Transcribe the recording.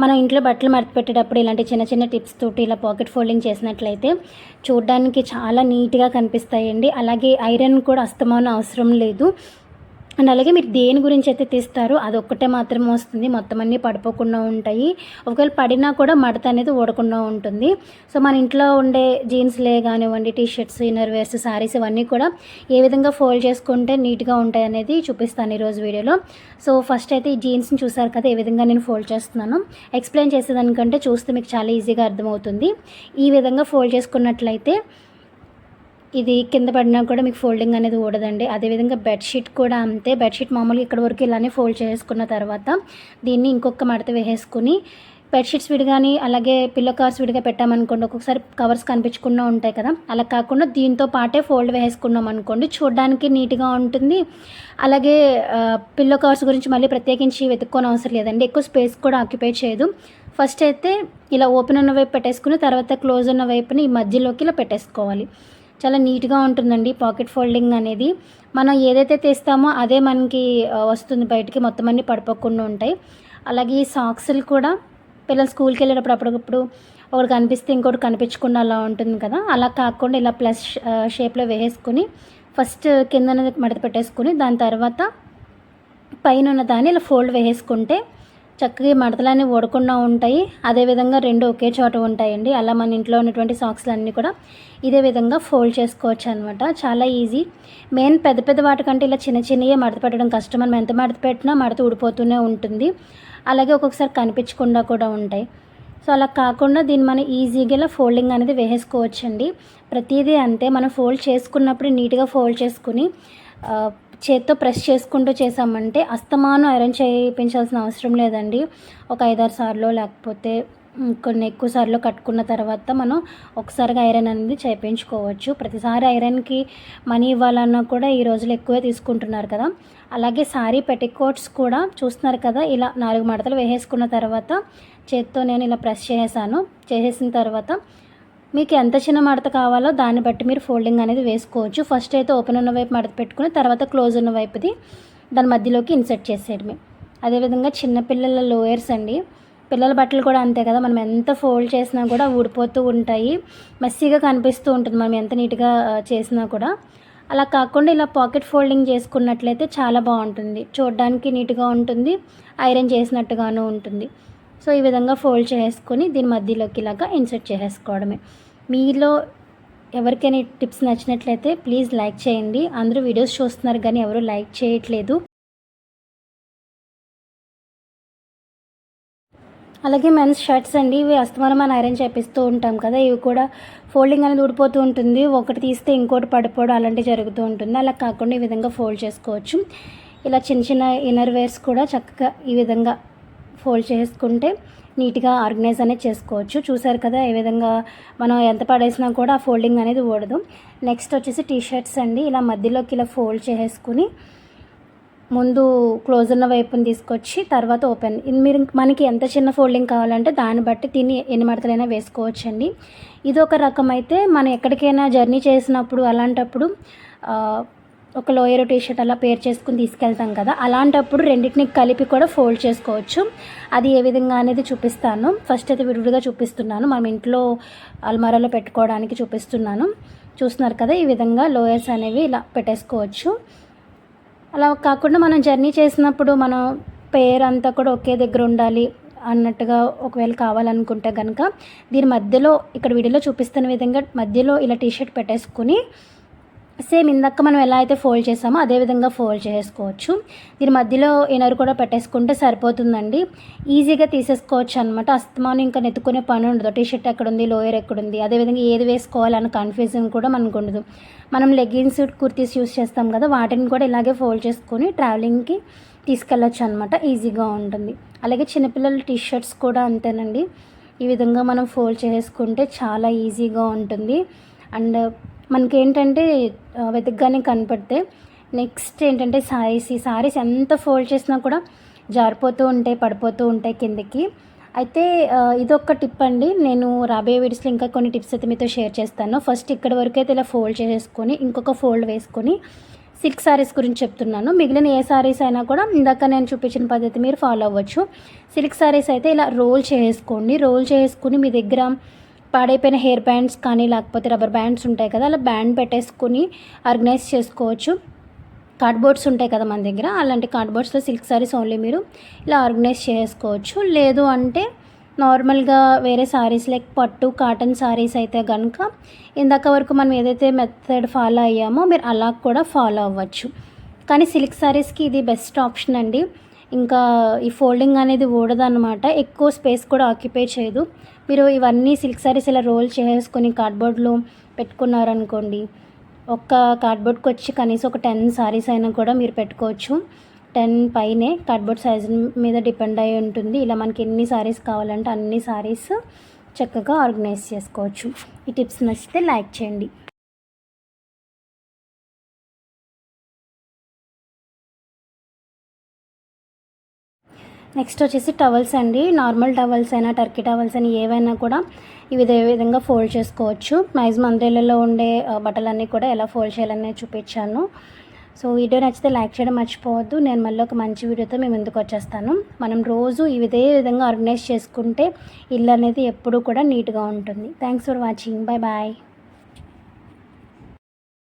మనం ఇంట్లో బట్టలు మడత పెట్టేటప్పుడు ఇలాంటి చిన్న చిన్న టిప్స్ తోటి ఇలా పాకెట్ ఫోల్డింగ్ చేసినట్లయితే చూడడానికి చాలా నీట్గా కనిపిస్తాయండి. అలాగే ఐరన్ కూడా అస్తమానం అవసరం లేదు. అండ్ అలాగే మీరు దేని గురించి అయితే తీస్తారో అదొక్కటే మాత్రమే వస్తుంది, మొత్తం అన్నీ పడిపోకుండా ఉంటాయి. ఒకవేళ పడినా కూడా మడత అనేది ఊడకుండా ఉంటుంది. సో మన ఇంట్లో ఉండే జీన్స్లే కానివ్వండి, టీషర్ట్స్, ఇన్నర్ వేర్స్, శారీస్ ఇవన్నీ కూడా ఏ విధంగా ఫోల్డ్ చేసుకుంటే నీట్గా ఉంటాయి అనేది చూపిస్తాను ఈరోజు వీడియోలో. సో ఫస్ట్ అయితే ఈ జీన్స్ని చూసారు కదా, ఏ విధంగా నేను ఫోల్డ్ చేస్తున్నాను. ఎక్స్ప్లెయిన్ చేసేదానికంటే చూస్తే మీకు చాలా ఈజీగా అర్థమవుతుంది. ఈ విధంగా ఫోల్డ్ చేసుకున్నట్లయితే ఇది కింద పడినా కూడా మీకు ఫోల్డింగ్ అనేది ఊడదండి. అదేవిధంగా బెడ్షీట్ కూడా అంతే. బెడ్షీట్ మామూలుగా ఇక్కడ వరకు ఇలానే ఫోల్డ్ చేసుకున్న తర్వాత దీన్ని ఇంకొక మడత వేసేసుకుని బెడ్షీట్స్ విడిగాని అలాగే పిల్లో కవర్స్ విడిగా పెట్టామనుకోండి, ఒక్కొక్కసారి కవర్స్ కనిపించకుండా ఉంటాయి కదా, అలా కాకుండా దీంతో పాటే ఫోల్డ్ వేసుకున్నాం అనుకోండి, చూడడానికి నీట్గా ఉంటుంది. అలాగే పిల్లో కవర్స్ గురించి మళ్ళీ ప్రత్యేకించి వెతుక్కోని అవసరం లేదండి, ఎక్కువ స్పేస్ కూడా ఆక్యుపై చేయదు. ఫస్ట్ అయితే ఇలా ఓపెన్ ఉన్న వైపు పెట్టేసుకుని తర్వాత క్లోజ్ ఉన్న వైపుని ఈ మధ్యలోకి ఇలా పెట్టేసుకోవాలి. చాలా నీట్గా ఉంటుందండి పాకెట్ ఫోల్డింగ్ అనేది. మనం ఏదైతే తీస్తామో అదే మనకి వస్తుంది బయటికి, మొత్తం అన్నీ పడిపోకుండా ఉంటాయి. అలాగే ఈ సాక్స్లు కూడా పిల్లలు స్కూల్కి వెళ్ళేటప్పుడు అప్పటికప్పుడు ఒకటి కనిపిస్తే ఇంకోటి కనిపించకుండా అలా ఉంటుంది కదా, అలా కాకుండా ఇలా ప్లస్ షేప్లో వేసుకుని ఫస్ట్ కింద మడత పెట్టేసుకుని దాని తర్వాత పైన ఉన్న దాన్ని ఇలా ఫోల్డ్ వేసుకుంటే చక్కగా మడతలన్నీ ఊడకుండా ఉంటాయి. అదేవిధంగా రెండు ఒకే చోట ఉంటాయండి. అలా మన ఇంట్లో ఉన్నటువంటి సాక్స్లు అన్నీ కూడా ఇదే విధంగా ఫోల్డ్ చేసుకోవచ్చు అనమాట. చాలా ఈజీ. మెయిన్ పెద్ద పెద్ద వాటికంటే ఇలా చిన్న చిన్నవే మడత పెట్టడం కష్టం. మనం ఎంత మడత పెట్టినా మడత ఊడిపోతూనే ఉంటుంది. అలాగే ఒక్కొక్కసారి కనిపించకుండా కూడా ఉంటాయి. సో అలా కాకుండా దీన్ని మనం ఈజీగా ఇలా ఫోల్డింగ్ అనేది వేసుకోవచ్చండి. ప్రతిదీ అంతే, మనం ఫోల్డ్ చేసుకున్నప్పుడు నీట్గా ఫోల్డ్ చేసుకుని చేత్తో ప్రెస్ చేసుకుంటూ చేసామంటే అస్తమానం ఐరన్ చేయించాల్సిన అవసరం లేదండి. ఒక 5-6 సార్లు లేకపోతే కొన్ని ఎక్కువ సార్లు కట్టుకున్న తర్వాత మనం ఒకసారిగా ఐరన్ అనేది చేయించుకోవచ్చు. ప్రతిసారి ఐరన్కి మనీ ఇవ్వాలన్నా కూడా ఈ రోజులు ఎక్కువే తీసుకుంటున్నారు కదా. అలాగే శారీ పెట్టికోట్స్ కూడా చూస్తున్నారు కదా, ఇలా 4 మడతలు వేసేసుకున్న తర్వాత చేత్తో నేను ఇలా ప్రెస్ చేసేసిన తర్వాత మీకు ఎంత చిన్న మడత కావాలో దాన్ని బట్టి మీరు ఫోల్డింగ్ అనేది వేసుకోవచ్చు. ఫస్ట్ అయితే ఓపెన్ ఉన్న వైపు మడత పెట్టుకుని తర్వాత క్లోజ్ ఉన్న వైపుది దాని మధ్యలోకి ఇన్సర్ట్ చేసేయడమే. అదేవిధంగా చిన్నపిల్లల లోయర్స్ అండి, పిల్లల బట్టలు కూడా అంతే కదా, మనం ఎంత ఫోల్డ్ చేసినా కూడా ఊడిపోతూ ఉంటాయి, మెస్సీగా కనిపిస్తూ ఉంటుంది మనం ఎంత నీట్గా చేసినా కూడా. అలా కాకుండా ఇలా పాకెట్ ఫోల్డింగ్ చేసుకున్నట్లయితే చాలా బాగుంటుంది, చూడడానికి నీట్గా ఉంటుంది, ఐరన్ చేసినట్టుగాను ఉంటుంది. సో ఈ విధంగా ఫోల్డ్ చేసుకొని దీని మధ్యలోకి ఇలాగా ఇన్సర్ట్ చేసేసుకోవడమే. మీలో ఎవరికైనా టిప్స్ నచ్చినట్లయితే ప్లీజ్ లైక్ చేయండి. అందరూ వీడియోస్ చూస్తున్నారు కానీ ఎవరు లైక్ చేయట్లేదు. అలాగే మెన్స్ షర్ట్స్ అండి, ఇవి అస్తమానం మనం ఐరన్ చేపిస్తూ ఉంటాం కదా, ఇవి కూడా ఫోల్డింగ్ అనేది ఊడిపోతూ ఉంటుంది, ఒకటి తీస్తే ఇంకోటి పడిపోవడం అలాంటివి జరుగుతూ ఉంటుంది. అలా కాకుండా ఈ విధంగా ఫోల్డ్ చేసుకోవచ్చు. ఇలా చిన్న చిన్న ఇన్నర్ వేర్స్ కూడా చక్కగా ఈ విధంగా ఫోల్డ్ చేసుకుంటే నీట్గా ఆర్గనైజ్ అనేది చేసుకోవచ్చు. చూసారు కదా ఏ విధంగా మనం ఎంత పడేసినా కూడా ఆ ఫోల్డింగ్ అనేది ఊడదు. నెక్స్ట్ వచ్చేసి టీషర్ట్స్ అండి, ఇలా మధ్యలోకి ఇలా ఫోల్డ్ చేసుకుని ముందు క్లోజ్ ఉన్న వైపుని తీసుకొచ్చి తర్వాత ఓపెన్. మీరు మనకి ఎంత చిన్న ఫోల్డింగ్ కావాలంటే దాన్ని బట్టి దీన్ని ఎన్ని మడతలైనా వేసుకోవచ్చండి. ఇది ఒక రకం. అయితే మనం ఎక్కడికైనా జర్నీ చేసినప్పుడు అలాంటప్పుడు ఒక లోయర్ టీషర్ట్ అలా పేర్ చేసుకుని తీసుకెళ్తాం కదా, అలాంటప్పుడు రెండింటిని కలిపి కూడా ఫోల్డ్ చేసుకోవచ్చు. అది ఏ విధంగా అనేది చూపిస్తాను. ఫస్ట్ అయితే విడివిడిగా చూపిస్తున్నాను, మనం ఇంట్లో అల్మారాలో పెట్టుకోవడానికి చూపిస్తున్నాను. చూస్తున్నారు కదా, ఈ విధంగా లోయర్స్ అనేవి ఇలా పెట్టేసుకోవచ్చు. అలా కాకుండా మనం జర్నీ చేసినప్పుడు మనం పేర్ అంతా కూడా ఒకే దగ్గర ఉండాలి అన్నట్టుగా ఒకవేళ కావాలనుకుంటే కనుక దీని మధ్యలో ఇక్కడ వీడియోలో చూపిస్తున్న విధంగా మధ్యలో ఇలా టీషర్ట్ పెట్టేసుకుని సేమ్ ఇందాక మనం ఎలా అయితే ఫోల్డ్ చేసామో అదే విధంగా ఫోల్డ్ చేసుకోవచ్చు. దీని మధ్యలో ఇన్నర్ కూడా పెట్టేసుకుంటే సరిపోతుందండి, ఈజీగా తీసేసుకోవచ్చు అనమాట. అస్తమానం ఇంకా నెత్తుకునే పని ఉండదు, టీషర్ట్ ఎక్కడుంది, లోయర్ ఎక్కడుంది, అదేవిధంగా ఏది వేసుకోవాలన్న కన్ఫ్యూజన్ కూడా మనకు ఉండదు. మనం లెగ్గిన్స్, కుర్తీస్ యూస్ చేస్తాం కదా, వాటిని కూడా ఇలాగే ఫోల్డ్ చేసుకొని ట్రావెలింగ్కి తీసుకెళ్ళచ్చు అనమాట, ఈజీగా ఉంటుంది. అలాగే చిన్నపిల్లల టీషర్ట్స్ కూడా అంతేనండి, ఈ విధంగా మనం ఫోల్డ్ చేసుకుంటే చాలా ఈజీగా ఉంటుంది. అండ్ మనకేంటంటే వెతకగానే కనపడితే నెక్స్ట్ ఏంటంటే సారీస్ ఎంత ఫోల్డ్ చేసినా కూడా జారిపోతూ ఉంటాయి, పడిపోతూ ఉంటాయి కిందకి. అయితే ఇదొక టిప్ అండి, నేను రాబోయే వీడియోస్లో ఇంకా కొన్ని టిప్స్ అయితే మీతో షేర్ చేస్తాను. ఫస్ట్ ఇక్కడ వరకు అయితే ఇలా ఫోల్డ్ చేసుకొని ఇంకొక ఫోల్డ్ వేసుకొని సిల్క్ శారీస్ గురించి చెప్తున్నాను. మిగిలిన ఏ శారీస్ అయినా కూడా ఇందాక నేను చూపించిన పద్ధతి మీరు ఫాలో అవ్వచ్చు. సిల్క్ శారీస్ అయితే ఇలా రోల్ చేసుకోండి. రోల్ చేసుకుని మీ దగ్గర పాడైపోయిన హెయిర్ బ్యాండ్స్ కానీ లేకపోతే రబ్బర్ బ్యాండ్స్ ఉంటాయి కదా, అలా బ్యాండ్ పెట్టేసుకుని ఆర్గనైజ్ చేసుకోవచ్చు. కార్డ్బోర్డ్స్ ఉంటాయి కదా మన దగ్గర, అలాంటి కార్డ్బోర్డ్స్లో సిల్క్ శారీస్ ఓన్లీ మీరు ఇలా ఆర్గనైజ్ చేసుకోవచ్చు. లేదు అంటే నార్మల్గా వేరే శారీస్ లైక్ పట్టు కాటన్ శారీస్ అయితే కనుక ఇందాక వరకు మనం ఏదైతే మెథడ్ ఫాలో అయ్యామో మీరు అలా కూడా ఫాలో అవ్వచ్చు. కానీ సిల్క్ శారీస్కి ఇది బెస్ట్ ఆప్షన్ అండి. ఇంకా ఈ ఫోల్డింగ్ అనేది ఊడదన్నమాట, ఎక్కువ స్పేస్ కూడా ఆక్యుపై చేయదు. మీరు ఇవన్నీ సిల్క్ శారీస్ ఇలా రోల్ చేసుకొని కార్డ్బోర్డ్లో పెట్టుకున్నారనుకోండి, ఒక్క కార్డ్బోర్డ్కి వచ్చి కనీసం ఒక 10 శారీస్ అయినా కూడా మీరు పెట్టుకోవచ్చు. 10 పైనే కార్డ్బోర్డ్ సైజు మీద డిపెండ్ అయి ఉంటుంది. ఇలా మనకి ఎన్ని శారీస్ కావాలంటే అన్ని శారీస్ చక్కగా ఆర్గనైజ్ చేసుకోవచ్చు. ఈ టిప్స్ నచ్చితే లైక్ చేయండి. నెక్స్ట్ వచ్చేసి టవల్స్ అండి. నార్మల్ టవల్స్ అయినా టర్కీ టవల్స్ అయినా ఏవైనా కూడా ఇదే విధంగా ఫోల్డ్ చేసుకోవచ్చు. మ్యాక్సిమం అందరిలో ఉండే బట్టలన్నీ కూడా ఎలా ఫోల్డ్ చేయాలని చూపించాను. సో వీడియో నచ్చితే లైక్ చేయడం మర్చిపోవద్దు. నేను మళ్ళీ ఒక మంచి వీడియోతో మేము ముందుకు వచ్చేస్తాను. మనం రోజు ఇదే విధంగా ఆర్గనైజ్ చేసుకుంటే ఇల్లు అనేది ఎప్పుడూ కూడా నీట్గా ఉంటుంది. Thanks for watching. Bye bye.